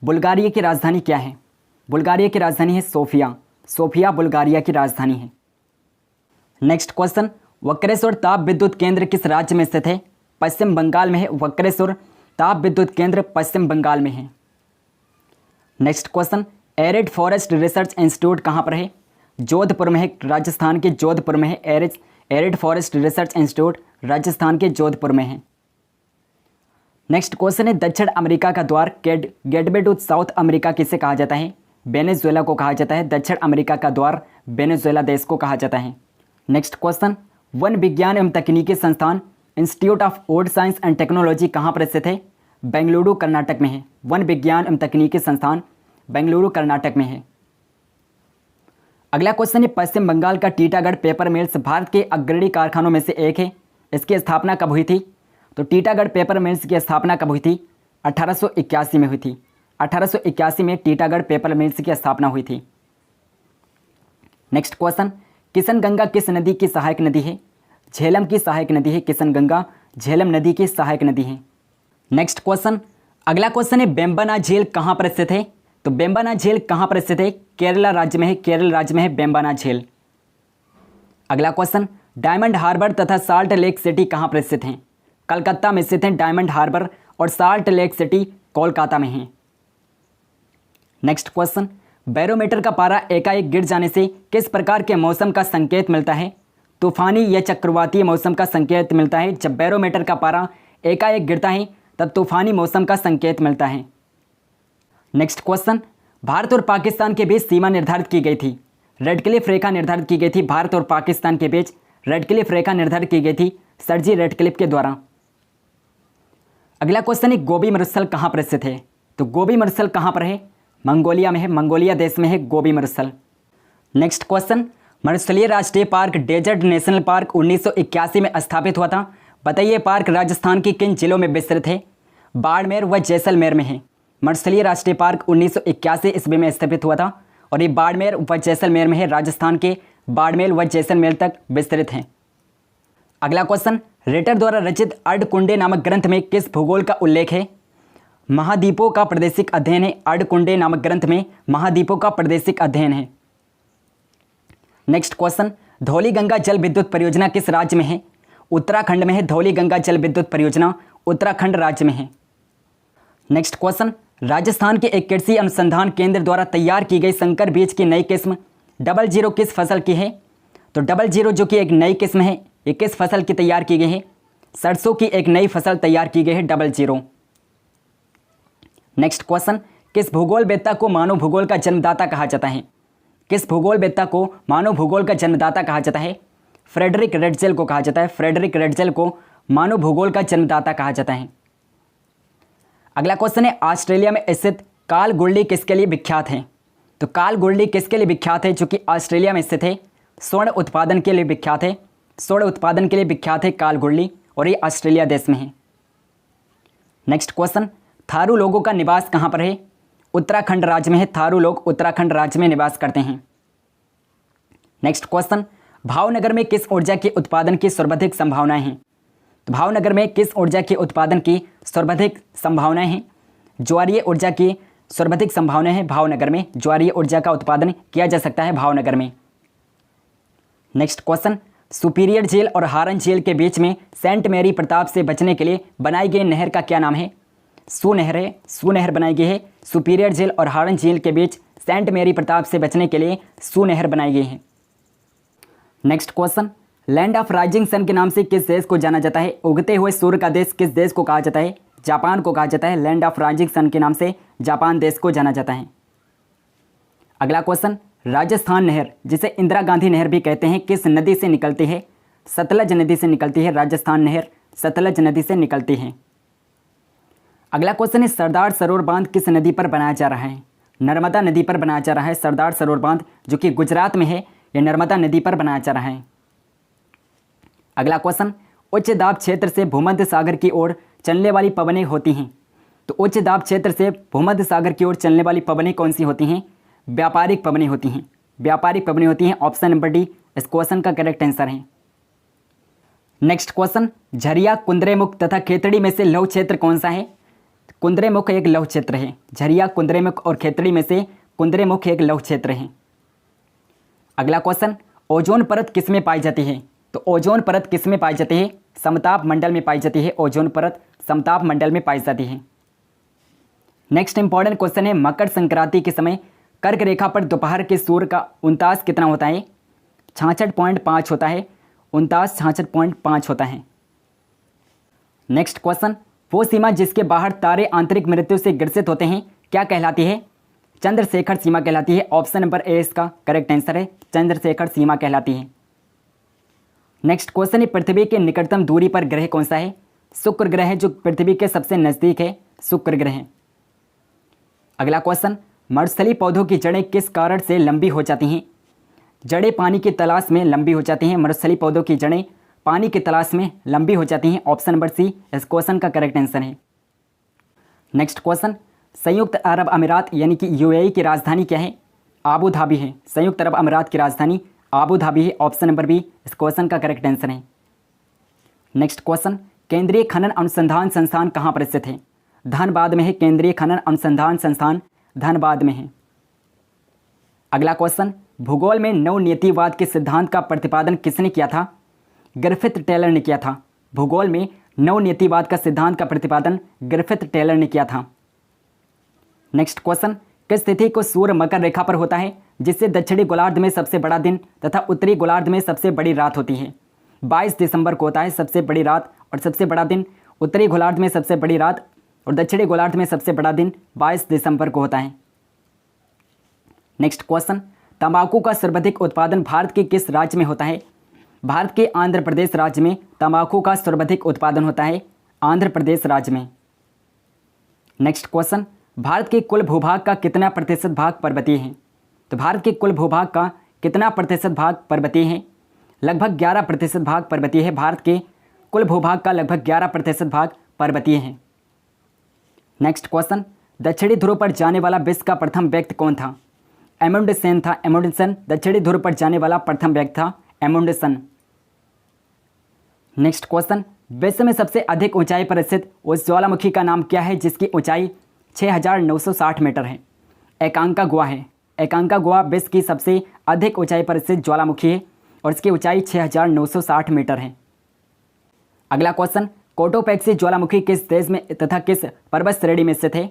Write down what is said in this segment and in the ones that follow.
Bulgaria की राजधानी क्या है? बुल्गारिया की राजधानी है सोफिया। सोफिया बुल्गारिया की राजधानी है। नेक्स्ट क्वेश्चन, वक्रेश्वर ताप विद्युत केंद्र किस राज्य में स्थित है? पश्चिम बंगाल में है। वक्रेश्वर ताप विद्युत केंद्र पश्चिम बंगाल में है। Next question, arid forest research institute कहाँ पर है? जोधपुर में है। राजस्थान के जोधपुर में है। Arid forest research institute Rajasthan के जोधपुर में है। नेक्स्ट क्वेश्चन है, दक्षिण अमेरिका का द्वार गेटवे टू साउथ अमेरिका किसे कहा जाता है? वेनेजुएला को कहा जाता है। दक्षिण अमेरिका का द्वार वेनेजुएला देश को कहा जाता है। नेक्स्ट क्वेश्चन, वन विज्ञान एवं तकनीकी संस्थान institute of would science and technology कहाँ पर स्थित है? बेंगलुरु कर्नाटक में है। वन विज्ञान एवं तकनीकी संस्थान बेंगलुरु कर्नाटक में है। अगला क्वेश्चन है, पश्चिम बंगाल का टीटागढ़ पेपर मिल्स भारत के अग्रणी कारखानों में से एक है। इसकी स्थापना कब हुई थी? तो टीटागढ़ पेपर मिल्स की स्थापना कब हुई थी? 1881 में हुई थी। 1881 में टीटागढ़ पेपर मिल्स की स्थापना हुई थी। नेक्स्ट क्वेश्चन, किशनगंगा किस नदी की सहायक नदी है? झेलम की सहायक नदी है। किशनगंगा झेलम नदी की सहायक नदी है। नेक्स्ट क्वेश्चन, अगला क्वेश्चन है, बेम्बाना झील कहाँ पर स्थित है? तो बेम्बाना झील कहाँ पर स्थित है? केरला राज्य में है। केरल राज्य में है बेम्बाना झील। अगला क्वेश्चन, डायमंड हार्बर तथा साल्ट लेक सिटी कहाँ पर स्थित हैं? कलकत्ता में स्थित हैं डायमंड हार्बर और साल्ट लेक सिटी कोलकाता में है। नेक्स्ट क्वेश्चन, बैरोमीटर का पारा एकाएक गिर जाने से किस प्रकार के मौसम का संकेत मिलता है? तूफानी या चक्रवातीय मौसम का संकेत मिलता है। जब बैरोमीटर का पारा एकाएक गिरता है तब तूफानी मौसम का संकेत मिलता है। नेक्स्ट क्वेश्चन, भारत और पाकिस्तान के बीच सीमा निर्धारित की गई थी। रेडक्लिफ रेखा निर्धारित की गई थी। भारत और पाकिस्तान के बीच रेडक्लिफ रेखा निर्धारित की गई थी सर जी रेडक्लिफ के द्वारा। अगला क्वेश्चन है, गोबी मरुस्थल कहाँ पर स्थित है? तो गोबी मरुस्थल कहाँ पर है? मंगोलिया में है। मंगोलिया देश में है गोबी मरुस्थल। नेक्स्ट क्वेश्चन, मरुस्थलीय राष्ट्रीय पार्क डेजर्ट नेशनल पार्क 1981 में स्थापित हुआ था। बताइए पार्क राजस्थान के किन जिलों में विस्तृत है? बाड़मेर व जैसलमेर में है। मरुस्थलीय राष्ट्रीय पार्क 1981 ईस्वी में स्थापित हुआ था और ये बाड़मेर व जैसलमेर में है। राजस्थान के बाड़मेर व जैसलमेर तक विस्तृत हैं। अगला क्वेश्चन, रेटर द्वारा रचित अर्धकुंडे नामक ग्रंथ में किस भूगोल का उल्लेख है? महाद्वीपों का प्रादेशिक अध्ययन है। अर्धकुंडे नामक ग्रंथ में महाद्वीपों का प्रादेशिक अध्ययन है। नेक्स्ट क्वेश्चन, धौली गंगा जल विद्युत परियोजना किस राज्य में है? उत्तराखंड में है। धौली गंगा जल विद्युत परियोजना उत्तराखंड राज्य में है। नेक्स्ट क्वेश्चन, राजस्थान के एक कृषि अनुसंधान केंद्र द्वारा तैयार की गई संकर बीज की नई किस्म 00 किस फसल की है? तो 00 जो कि एक नई किस्म है, ये किस फसल की तैयार की गई है? सरसों की एक नई फसल तैयार की गई है 00। नेक्स्ट क्वेश्चन, किस भूगोलवेत्ता को मानव भूगोल का जन्मदाता कहा जाता है? किस भूगोलवेत्ता को मानव भूगोल का जन्मदाता कहा जाता है? फ्रेडरिक रेडजेल को कहा जाता है। फ्रेडरिक रेडजेल को मानव भूगोल का जन्मदाता कहा जाता है। अगला क्वेश्चन है, ऑस्ट्रेलिया में स्थित काल गुल्डी किसके लिए विख्यात है? तो काल गुल्डी किसके लिए विख्यात है? जो कि ऑस्ट्रेलिया में स्थित है। स्वर्ण उत्पादन के लिए विख्यात है। स्वर्ण उत्पादन के लिए विख्यात है काल गुल्डी और ये ऑस्ट्रेलिया देश में है। नेक्स्ट क्वेश्चन, थारू लोगों का निवास कहाँ पर है? उत्तराखंड राज्य में है। थारू लोग उत्तराखंड राज्य में निवास करते हैं। नेक्स्ट क्वेश्चन, भावनगर में किस ऊर्जा के उत्पादन की सर्वाधिक संभावनाएं हैं? तो भावनगर में किस ऊर्जा के उत्पादन की सर्वाधिक संभावनाएं हैं? ज्वारीय ऊर्जा की सर्वाधिक संभावनाएं हैं। भावनगर में ज्वारीय ऊर्जा का उत्पादन किया जा सकता है भावनगर में। नेक्स्ट क्वेश्चन, सुपीरियर झील और हारन झील के बीच में सेंट मेरी प्रताप से बचने के लिए बनाई गई नहर का क्या नाम है? सुनहर है। सुनहर बनाई गई है। सुपीरियर झील और हारन झील के बीच सेंट मेरी प्रताप से बचने के लिए सुनहर बनाई गई है। Next question, land of rising sun के नाम से किस देश को जाना जाता है? उगते हुए सूर्य का देश किस देश को कहा जाता है? जापान को कहा जाता है। लैंड ऑफ राइजिंग सन के नाम से जापान देश को जाना जाता है। अगला क्वेश्चन, राजस्थान नहर जिसे इंदिरा गांधी नहर भी कहते हैं किस नदी से निकलती है? सतलज नदी से निकलती है। राजस्थान नहर सतलज नदी से निकलती है। अगला क्वेश्चन है, सरदार सरोवर बांध किस नदी पर बनाया जा रहा है? नर्मदा नदी पर बनाया जा रहा है। सरदार सरोवर बांध जो कि गुजरात में है, यह नर्मदा नदी पर बनाया जा रहा है। अगला क्वेश्चन, उच्च दाब क्षेत्र से भूमध्य सागर की ओर चलने वाली पवनें होती हैं। तो उच्च दाब क्षेत्र से भूमध्य सागर की ओर चलने वाली पवनें कौन सी होती हैं? व्यापारिक पवनें होती हैं। व्यापारिक पवनें होती हैं। ऑप्शन नंबर डी इस क्वेश्चन का करेक्ट आंसर है। नेक्स्ट क्वेश्चन, झरिया, कुंद्रेमुख तथा खेतड़ी में से लौह क्षेत्र कौन सा है? कुंद्रेमुख एक लौह क्षेत्र है। झरिया, कुंद्रेमुख और खेतड़ी में से कुंद्रेमुख एक लौह क्षेत्र है। अगला क्वेश्चन, ओजोन परत किस में पाई जाती है? तो ओजोन परत किस में पाई जाती है? समताप मंडल में पाई जाती है। ओजोन परत समताप मंडल में पाई जाती है। नेक्स्ट इंपॉर्टेंट क्वेश्चन है, मकर संक्रांति के समय कर्क रेखा पर दोपहर के सूर्य का 49 कितना होता है? 66.5 होता है। 49 66.5 होता है। नेक्स्ट क्वेश्चन, वो सीमा जिसके बाहर तारे आंतरिक मृत्यु से ग्रसित होते हैं क्या कहलाती है? चंद्रशेखर सीमा कहलाती है। ऑप्शन नंबर ए इसका करेक्ट आंसर है, चंद्रशेखर सीमा कहलाती है। नेक्स्ट क्वेश्चन है, पृथ्वी के निकटतम दूरी पर ग्रह कौन सा है? शुक्र ग्रह जो पृथ्वी के सबसे नज़दीक है, शुक्र ग्रह। अगला क्वेश्चन, मरुस्थलीय पौधों की जड़ें किस कारण से लंबी हो जाती हैं? जड़ें पानी की तलाश में लंबी हो जाती हैं। मरुस्थलीय पौधों की जड़ें पानी की तलाश में लंबी हो जाती हैं। ऑप्शन नंबर सी इस क्वेश्चन का करेक्ट आंसर है। नेक्स्ट क्वेश्चन, संयुक्त अरब अमीरात यानी कि यूएई की राजधानी क्या है? आबू धाबी है। संयुक्त अरब अमीरात की राजधानी आबू धाबी है। ऑप्शन नंबर बी इस क्वेश्चन का करेक्ट आंसर है। नेक्स्ट क्वेश्चन, केंद्रीय खनन अनुसंधान संस्थान कहाँ पर स्थित है? धनबाद में है। केंद्रीय खनन अनुसंधान संस्थान धनबाद में है। अगला क्वेश्चन, भूगोल में नवनियतिवाद के सिद्धांत का प्रतिपादन किसने किया था? ग्रिफिथ टेलर ने किया था। भूगोल में नवनियतिवाद का सिद्धांत का प्रतिपादन ग्रिफिथ टेलर ने किया था। नेक्स्ट क्वेश्चन, किस तिथि को सूर्य मकर रेखा पर होता है जिससे दक्षिणी गोलार्ध में सबसे बड़ा दिन तथा उत्तरी गोलार्ध में सबसे बड़ी रात होती है? 22 दिसंबर को होता है सबसे बड़ी रात और सबसे बड़ा दिन। उत्तरी गोलार्ध में सबसे बड़ी रात और दक्षिणी गोलार्ध में सबसे बड़ा दिन 22 दिसंबर को होता है। नेक्स्ट क्वेश्चन, तंबाकू का सर्वाधिक उत्पादन भारत के किस राज्य में होता है? भारत के आंध्र प्रदेश राज्य में तंबाकू का सर्वाधिक उत्पादन होता है। आंध्र प्रदेश राज्य में। नेक्स्ट क्वेश्चन, भारत के कुल भूभाग का कितना प्रतिशत भाग पर्वतीय है? तो भारत के कुल भूभाग का कितना प्रतिशत भाग पर्वतीय है? लगभग 11% भाग पर्वतीय है। भारत के कुल भूभाग का लगभग 11% भाग पर्वतीय है। नेक्स्ट क्वेश्चन, दक्षिणी ध्रुव पर जाने वाला विश्व का प्रथम व्यक्ति कौन था? एमुंडसेन था। एमुंडसेन दक्षिणी ध्रुव पर जाने वाला प्रथम व्यक्ति था, एमुंडसेन। नेक्स्ट क्वेश्चन, विश्व में सबसे अधिक ऊंचाई पर स्थित उस ज्वालामुखी का नाम क्या है जिसकी ऊंचाई 6960 मीटर है? एकांका गुहा है। एकांका गुहा विश्व की सबसे अधिक ऊंचाई पर स्थित ज्वालामुखी है और इसकी ऊंचाई 6960 मीटर है। अगला क्वेश्चन, कोटोपैक्सी ज्वालामुखी किस देश में तथा किस पर्वत श्रेणी में स्थित है?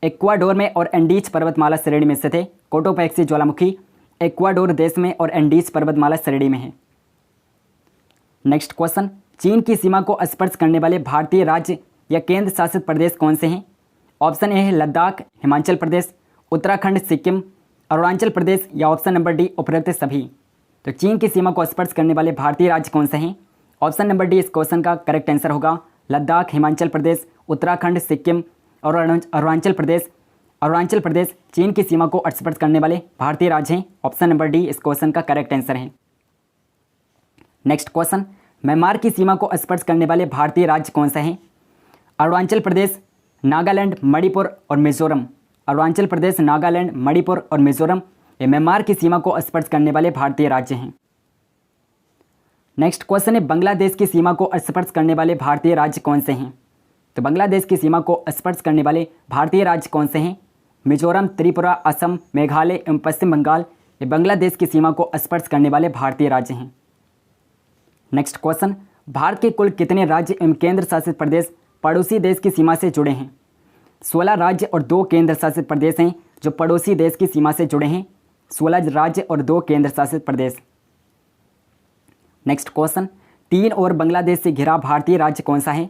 इक्वाडोर में और एंडीज पर्वतमाला श्रेणी में स्थित है। कोटोपैक्सी ज्वालामुखी इक्वाडोर देश में और एंडीज पर्वतमाला श्रेणी में है। नेक्स्ट क्वेश्चन, चीन की सीमा को स्पर्श करने वाले भारतीय राज्य या केंद्र शासित प्रदेश कौन से हैं? ऑप्शन ए है लद्दाख, हिमाचल प्रदेश, उत्तराखंड, सिक्किम, अरुणाचल प्रदेश या ऑप्शन नंबर डी उपरोक्त सभी। तो चीन की सीमा को स्पर्श करने वाले भारतीय राज्य कौन से हैं? ऑप्शन नंबर डी इस क्वेश्चन का करेक्ट आंसर होगा। लद्दाख, हिमाचल प्रदेश, उत्तराखंड, सिक्किम और अरुणाचल प्रदेश। अरुणाचल प्रदेश चीन की सीमा को स्पर्श करने वाले भारतीय राज्य हैं। ऑप्शन नंबर डी इस क्वेश्चन का करेक्ट आंसर है। नेक्स्ट क्वेश्चन, म्यांमार की सीमा को स्पर्श करने वाले भारतीय राज्य कौन से हैं? अरुणाचल प्रदेश, नागालैंड, मणिपुर और मिजोरम। अरुणाचल प्रदेश, नागालैंड, मणिपुर और मिजोरम ये म्यांमार की सीमा को स्पर्श करने वाले भारतीय राज्य हैं। नेक्स्ट क्वेश्चन है, बांग्लादेश की सीमा को स्पर्श करने वाले भारतीय राज्य कौन से हैं? तो बांग्लादेश की सीमा को स्पर्श करने वाले भारतीय राज्य कौन से हैं? मिजोरम, त्रिपुरा, असम, मेघालय एवं पश्चिम बंगाल ये बांग्लादेश की सीमा को स्पर्श करने वाले भारतीय राज्य हैं। नेक्स्ट क्वेश्चन, भारत के कुल कितने राज्य एवं केंद्र शासित प्रदेश पड़ोसी देश की सीमा से जुड़े हैं? 16 राज्य और 2 केंद्र शासित प्रदेश हैं जो पड़ोसी देश की सीमा से जुड़े हैं। 16 राज्य और 2 केंद्र शासित प्रदेश। नेक्स्ट क्वेश्चन, 3 और बांग्लादेश से घिरा भारतीय राज्य कौन सा है?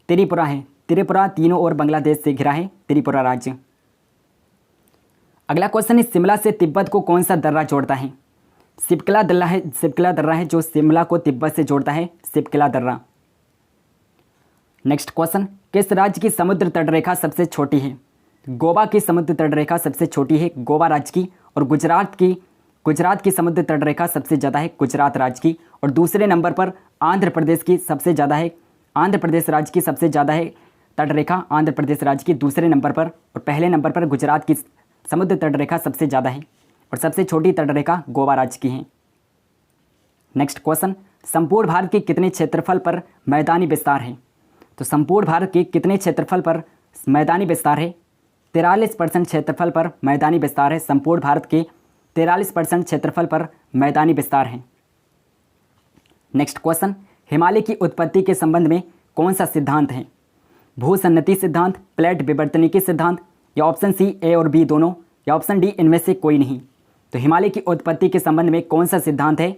त्रिपुरा है। त्रिपुरा तीनों ओर बांग्लादेश से घिरा है, त्रिपुरा राज्य। अगला क्वेश्चन है, शिमला से तिब्बत को कौन सा दर्रा जोड़ता है? सिपकला दर्रा है। सिपकला दर्रा है जो शिमला को तिब्बत से जोड़ता है, सिपकला दर्रा। नेक्स्ट क्वेश्चन, किस राज्य की समुद्र तटरेखा सबसे छोटी है? गोवा की समुद्र तटरेखा सबसे छोटी है, गोवा राज्य की। और गुजरात की समुद्र तटरेखा सबसे ज़्यादा है, गुजरात राज्य की। और दूसरे नंबर पर आंध्र प्रदेश की सबसे ज़्यादा है, आंध्र प्रदेश राज्य की सबसे ज़्यादा है तटरेखा, आंध्र प्रदेश राज्य की दूसरे नंबर पर। और पहले नंबर पर गुजरात की समुद्र तटरेखा सबसे ज़्यादा है और सबसे छोटी तटरेखा गोवा राज्य की है। नेक्स्ट क्वेश्चन, संपूर्ण भारत के कितने क्षेत्रफल पर मैदानी विस्तार है? तो संपूर्ण भारत के कितने क्षेत्रफल पर मैदानी विस्तार है। 43% क्षेत्रफल पर मैदानी विस्तार है। संपूर्ण भारत के 43% क्षेत्रफल पर मैदानी विस्तार है। नेक्स्ट क्वेश्चन, हिमालय की उत्पत्ति के संबंध में कौन सा सिद्धांत है? भूसन्नति सिद्धांत, प्लेट विवर्तनिकी सिद्धांत, या ऑप्शन सी ए और बी दोनों, या ऑप्शन डी इनमें से कोई नहीं। तो हिमालय की उत्पत्ति के संबंध में कौन सा सिद्धांत है?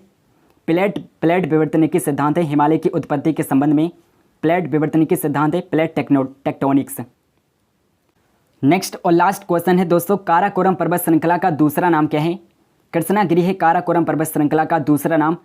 प्लेट विवर्तनिकी सिद्धांत है। हिमालय की उत्पत्ति के संबंध में प्लेट विवर्तनिकी सिद्धांत है, प्लेट टेक्टोनिक्स। नेक्स्ट और लास्ट क्वेश्चन है दोस्तों, काराकोरम पर्वत श्रृंखला का दूसरा नाम क्या है? कृष्णागिरी है काराकोरम पर्वत श्रृंखला का दूसरा नाम